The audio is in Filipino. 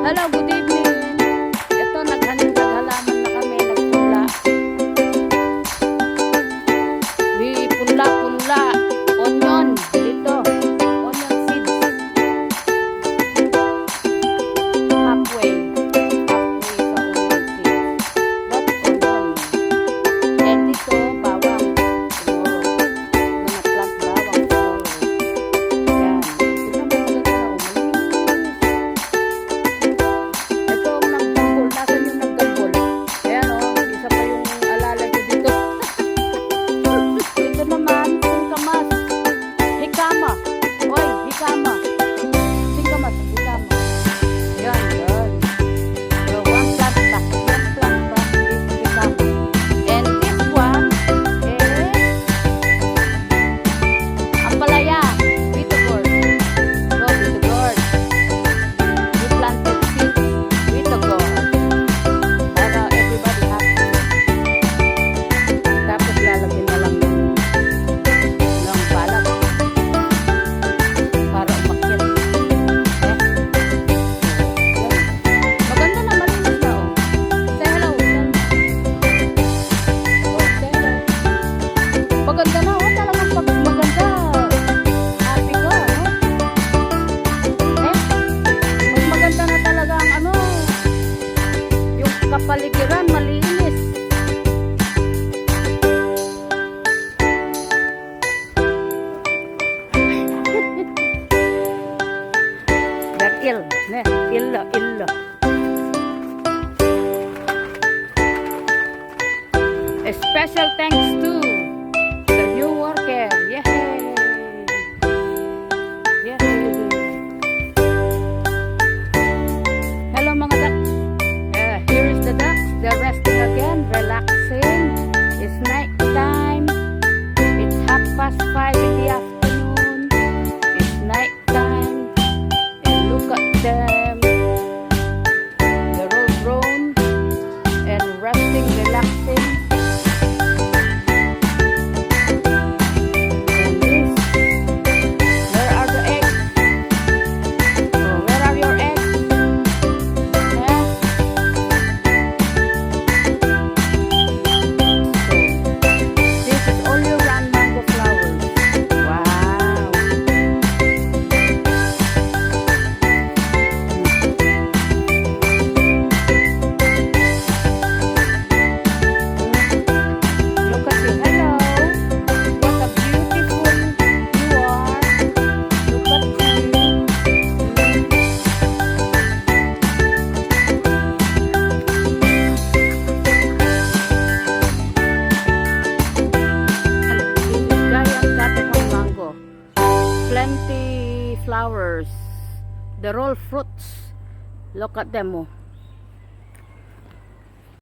Hello, good evening. Ito, naghalaman na kami, nagpunla. Di punla-punla. Onion, dito. Onion seeds. Halfway sa onion seeds. That's onion. And dito, bawang. Tomorrow. Gonna plant bawang tomorrow. Yan. Ito na maganda na umalis. Ito ang nagdambol. Nasaan yung nagdambol? Ayan o. Isa pa yung alalay ko dito. Ito naman, singkamas. Hikama. Oy, hikama. Singkamas, hikama. Ayan, yan. So, one plant pa. One plant pa. Hikama. And this one is ampalaya. Bittergourd. No, bittergourd. We planted seeds. Bittergourd. Para everybody happy. Tapos lalagyan na lang ng balat para umakyat. Yan. Maganda na, malinis na oh. Say hello. Oh, say hello. Maganda na oh, talagang maganda. Happy ka, no? Mas maganda na talaga ang ano, yung kapaligiran malinis. Ill, ne, illa. A special thanks to the new worker. Yay! Yay! Hello mga ducks. Here is the ducks. They're resting again, relaxing. It's night time. It's 5:30 in the afternoon. It's night time. Look at them. They're all grown and resting, relaxing. And this, where are the eggs? Oh, where are your eggs? Yeah. So, this is all your round mango flowers. Wow. Look at you. Hello. What a beautiful you are. Look at you. Giant Capricorn mango. Plenty flowers. They're all fruits. Look at them. Oh.